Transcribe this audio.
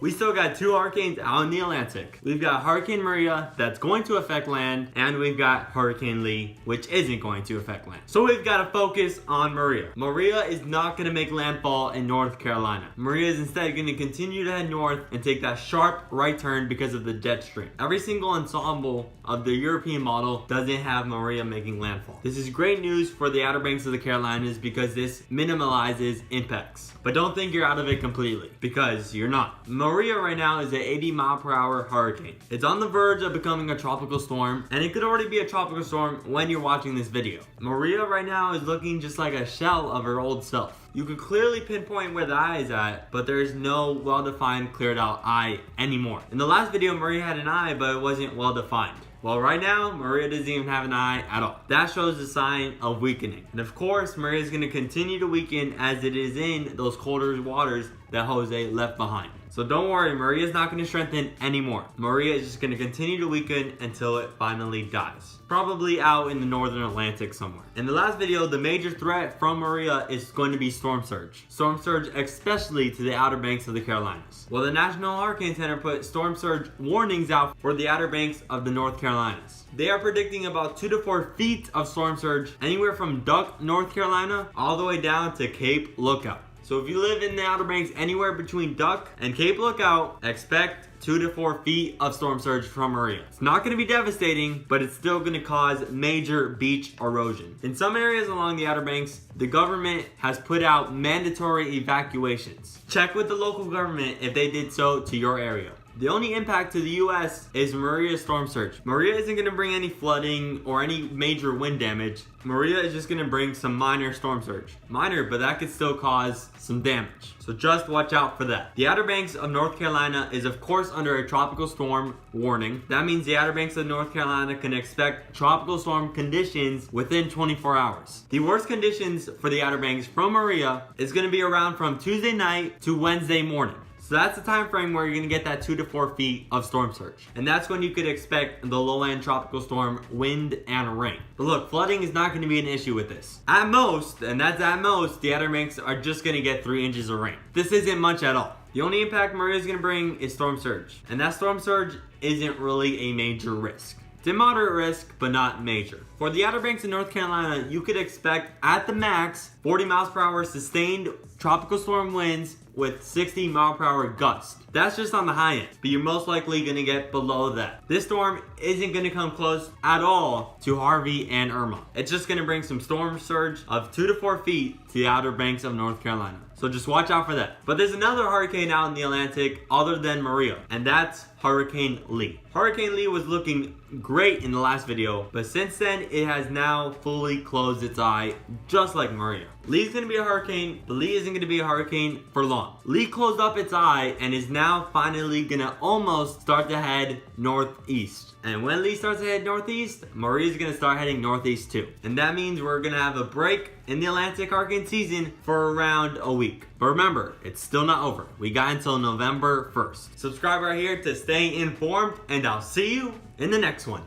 We still got two hurricanes out in the Atlantic. We've got Hurricane Maria that's going to affect land, and we've got Hurricane Lee, which isn't going to affect land. So we've got to focus on Maria. Maria is not going to make landfall in North Carolina. Maria is instead going to continue to head north and take that sharp right turn because of the jet stream. Every single ensemble of the European model doesn't have Maria making landfall. This is great news for the Outer Banks of the Carolinas because this minimalizes impacts. But don't think you're out of it completely, because you're not. Maria right now is an 80-mile-per-hour hurricane. It's on the verge of becoming a tropical storm, and it could already be a tropical storm when you're watching this video. Maria right now is looking just like a shell of her old self. You could clearly pinpoint where the eye is at, but there's no well-defined, cleared out eye anymore. In the last video, Maria had an eye, but it wasn't well-defined. Well, right now, Maria doesn't even have an eye at all. That shows a sign of weakening. And of course, Maria is going to continue to weaken as it is in those colder waters that Jose left behind. So don't worry, Maria is not going to strengthen anymore. Maria is just going to continue to weaken until it finally dies. Probably out in the northern Atlantic somewhere. In the last video, the major threat from Maria is going to be storm surge. Storm surge especially to the Outer Banks of the Carolinas. Well, the National Hurricane Center put storm surge warnings out for the Outer Banks of the North Carolinas. They are predicting about 2 to 4 feet of storm surge anywhere from Duck, North Carolina, all the way down to Cape Lookout. So if you live in the Outer Banks anywhere between Duck and Cape Lookout, expect 2 to 4 feet of storm surge from Maria. It's not going to be devastating, but it's still going to cause major beach erosion. In some areas along the Outer Banks, the government has put out mandatory evacuations. Check with the local government if they did so to your area. The only impact to the U.S. is Maria's storm surge. Maria isn't going to bring any flooding or any major wind damage. Maria is just going to bring some minor storm surge. Minor, but that could still cause some damage. So just watch out for that. The Outer Banks of North Carolina is of course under a tropical storm warning. That means the Outer Banks of North Carolina can expect tropical storm conditions within 24 hours. The worst conditions for the Outer Banks from Maria is going to be around from Tuesday night to Wednesday morning. So that's the time frame where you're going to get that 2 to 4 feet of storm surge. And that's when you could expect the low-end tropical storm wind and rain. But look, flooding is not going to be an issue with this. At most, and that's at most, the Outer Banks are just going to get 3 inches of rain. This isn't much at all. The only impact Maria is going to bring is storm surge. And that storm surge isn't really a major risk. It's a moderate risk, but not major. For the Outer Banks of North Carolina, you could expect at the max 40 miles per hour sustained tropical storm winds with 60 mile per hour gusts. That's just on the high end, but you're most likely gonna get below that. This storm isn't gonna come close at all to Harvey and Irma. It's just gonna bring some storm surge of 2 to 4 feet to the Outer Banks of North Carolina. So just watch out for that. But there's another hurricane out in the Atlantic other than Maria, and that's Hurricane Lee. Hurricane Lee was looking great in the last video, but since then it has now fully closed its eye, just like Maria. Lee's gonna be a hurricane, but Lee isn't gonna be a hurricane for long. Lee closed up its eye and is now finally gonna almost start to head northeast. And when Lee starts to head northeast, Maria's gonna start heading northeast too. And that means we're gonna have a break in the Atlantic hurricane season for around a week. But remember, it's still not over. We got until November 1st. Subscribe right here to stay informed, and I'll see you in the next one.